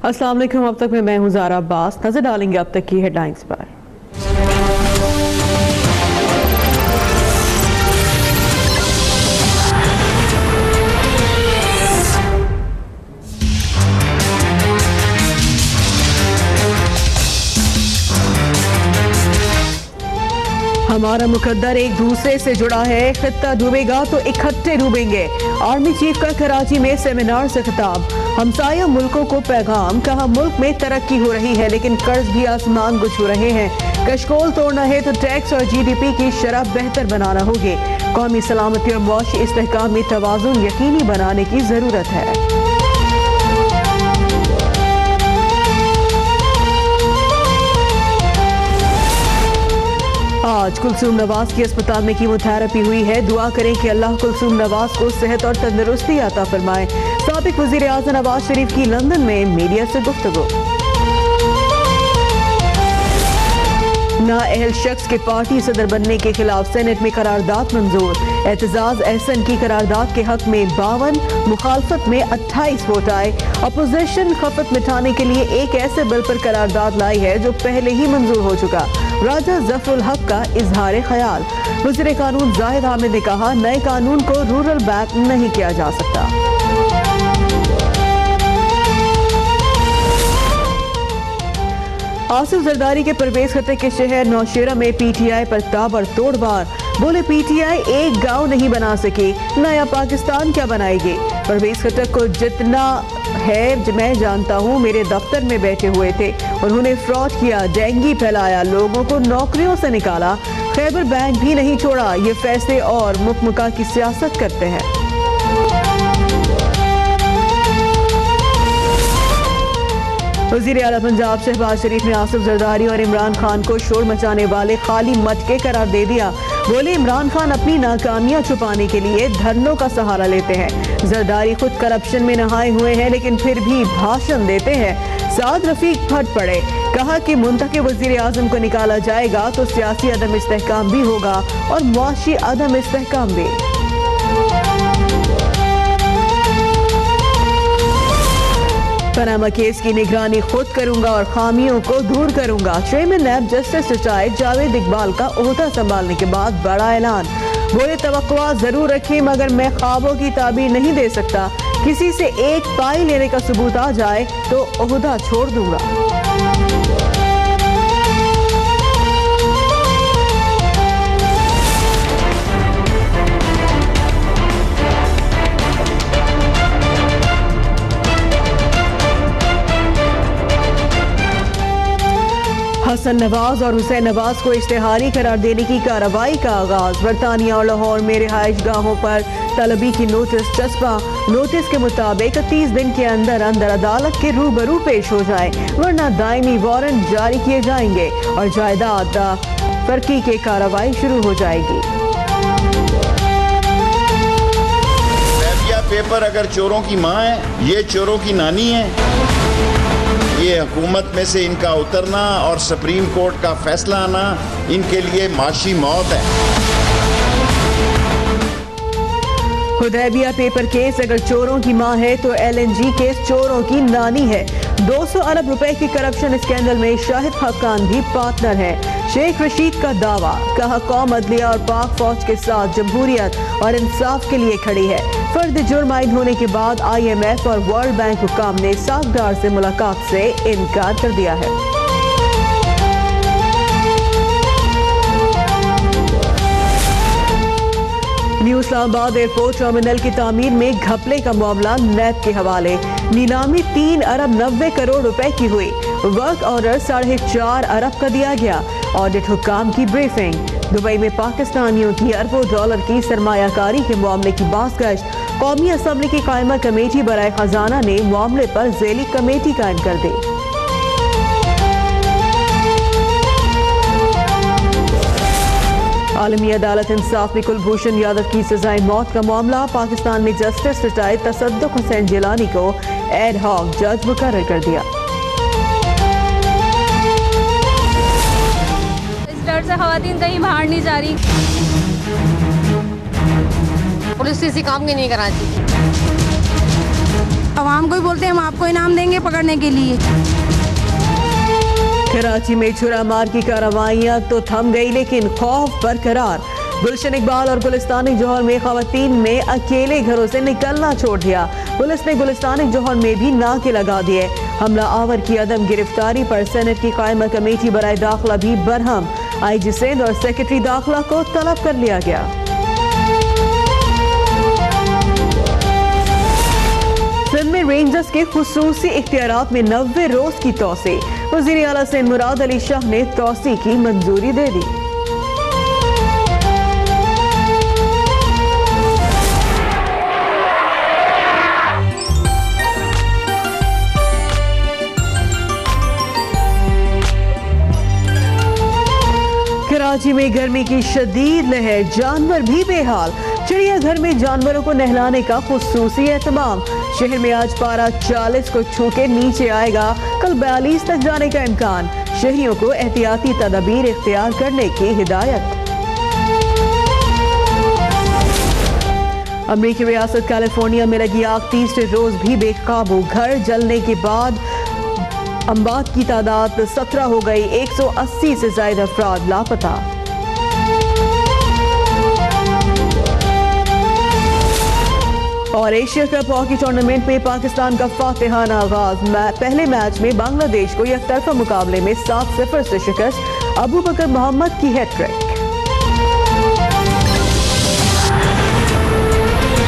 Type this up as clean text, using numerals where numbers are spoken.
अस्सलाम वालेकुम। अब तक में मैं हूं ज़ारा अब्बास। नजर डालेंगे अब तक की हेडलाइंस पर। हमारा मुकद्दर एक दूसरे से जुड़ा है, खित्ता डूबेगा तो इकट्ठे डूबेंगे। आर्मी चीफ का कराची में सेमिनार से खिताब। हमसाया मुल्कों को पैगाम, कहा मुल्क में तरक्की हो रही है लेकिन कर्ज भी आसमान को छू रहे हैं। कशकोल तोड़ना है तो टैक्स और GDP की शरह बेहतर बनाना होगी। कौमी सलामती और मुआशी इस्तेहकाम में तवाज़ुन यकीनी बनाने की जरूरत है। आज कुलसूम नवाज की अस्पताल में कीमोथेरेपी हुई है। दुआ करें कि अल्लाह कुलसूम नवाज को सेहत और तंदुरुस्ती अता फरमाए। साबिक वज़ीर आज़म नवाज शरीफ की लंदन में मीडिया से गुफ्तगू। नाअहल शख्स के पार्टी सदर बनने के खिलाफ सेनेट में करारदाद मंजूर। एतजाज एहसन की करारदाद के हक में 52, मुखालफत में 28 वोट आए। अपोजिशन खपत मिटाने के लिए एक ऐसे बिल पर करारदाद लाई है जो पहले ही मंजूर हो चुका। राजा जफरुल हक का इजहार ख्याल। वज़ीर कानून जाहिद हामिद ने कहा नए कानून को रूरल बैक नहीं किया जा सकता। आसिफ जरदारी के परवेज खत्ते के शहर नौशेरा में PTI पर ताबड़ तोड़वार। बोले PTI एक गांव नहीं बना सकी, नया पाकिस्तान क्या बनाएगी। परवेज खट्टक को जितना है मैं जानता हूँ, मेरे दफ्तर में बैठे हुए थे, उन्होंने फ्रॉड किया, डेंगी फैलाया, लोगों को नौकरियों से निकाला, खैबर बैंक भी नहीं छोड़ा। ये फैसले और मुकमुका की सियासत करते हैं। वज़ीर आला पंजाब शहबाज शरीफ ने आसिफ जरदारी और इमरान खान को शोर मचाने वाले खाली मटके करार दे दिया। बोले इमरान खान अपनी नाकामियां छुपाने के लिए धरनों का सहारा लेते हैं। जरदारी खुद करप्शन में नहाए हुए हैं लेकिन फिर भी भाषण देते हैं। साद रफीक फट पड़े, कहा कि मुंतखब वज़ीर आज़म को निकाला जाएगा तो सियासी अदम इस्तेहकाम भी होगा और मुआशी अदम इस्तेहकाम भी। पनामा केस की निगरानी खुद करूंगा और खामियों को दूर करूंगा। Chairman NAB justice retired Javed Iqbal का ओहदा संभालने के बाद बड़ा ऐलान। बोले तवक्कुआ जरूर रखें मगर मैं ख्वाबों की ताबीर नहीं दे सकता। किसी से एक पाई लेने का सबूत आ जाए तो ओहदा छोड़ दूंगा। हसन नवाज और हुसैन नवाज को इश्तेहारी करार देने की कार्रवाई का आगाज। बरतानिया और लाहौर में रिहाइश गाहों पर तलबी की नोटिस चस्पा। नोटिस के मुताबिक 30 दिन के अंदर अंदर अदालत के रूबरू पेश हो जाए वरना दायमी वारंट जारी किए जाएंगे और जायदाद फर्की के कार्रवाई शुरू हो जाएगी। पेपर अगर चोरों की माँ है, ये चोरों की नानी है। ये हुकूमत में से इनका उतरना और सुप्रीम कोर्ट का फैसला आना इनके लिए माशी मौत है। हुदैबिया पेपर केस अगर चोरों की मां है तो LNG केस चोरों की नानी है। 200 अरब रुपए की करप्शन स्कैंडल में शाहिद हक्कान भी पार्टनर है। शेख रशीद का दावा, कहा कौम अदलिया और पाक फौज के साथ जमहूरियत और इंसाफ के लिए खड़ी है। फर्द जुर्म आयद होने के बाद IMF और वर्ल्ड बैंक हुक्काम ने सागदार से मुलाकात से इनकार कर दिया है। न्यू इस्लामाबाद एयरपोर्ट टर्मिनल की तामीर में घपले का मामला नैब के हवाले। नीलामी 3 अरब 90 करोड़ रुपए की हुई। वर्क ऑर्डर 4.5 अरब का दिया गया। ऑडिट हुक्काम की ब्रीफिंग। दुबई में पाकिस्तानियों की अरबों डॉलर की सरमायाकारी के मामले की बासगश्त। कौमी असम्बली की कायमा कमेटी बराए खजाना ने मामले पर ज़ेली कमेटी कायम कर दी। आलमी अदालत इंसाफ में कुलभूषण यादव की सजाए मौत का मामला। पाकिस्तान में जस्टिस रिटायर्ड तसद्दुक हुसैन जिलानी को एड हॉक जज मुकर्रर कर दिया। इस डर से खवातीन कहीं बाहर नहीं जा रही। पुलिस किसी काम की नहीं कराती। आवाम को ही बोलते हैं हम आपको इनाम देंगे पकड़ने के लिए। कराची में छुरा मार की कार्रवाइयां तो थम गई, लेकिन खौफ बरकरार। गुलशन इकबाल और गुलिस्तान जौहर में खवातीन ने अकेले घरों से निकलना छोड़ दिया। पुलिस ने गुलिस्तान जौहर में भी नाके लगा दिए। हमला आवर की अदम गिरफ्तारी पर सेनेट की कायमा कमेटी बराए दाखिला भी बरहम। IG सिंध और सेक्रेटरी दाखिला को तलब कर लिया गया। सिंध में रेंजर्स के खुसूसी इख्तियारात में 90 रोज की तोसी। वज़ीर आला सिंध मुराद अली शाह ने तोसी की मंजूरी दे दी। कराची में गर्मी की शदीद लहर, जानवर भी बेहाल। चिड़ियाघर में जानवरों को नहलाने का खुसूसी एहतमाम। शहर में आज पारा 40 को छू के नीचे आएगा, कल 42 तक जाने का इम्कान। शहरियों को एहतियाती तदबीर इख्तियार करने की हिदायत। अमेरिकी रियासत कैलिफोर्निया में लगी आग तीसरे रोज भी बेकाबू। घर जलने के बाद अम्बात की तादाद 17 हो गई। 180 से ज्यादा अफराद लापता। और एशिया कप हॉकी टूर्नामेंट में पाकिस्तान का फातिहाना आगाज। पहले मैच में बांग्लादेश को एकतरफा मुकाबले में 7-0 से शिकस्त। अबू बकर मोहम्मद की हैट्रिक।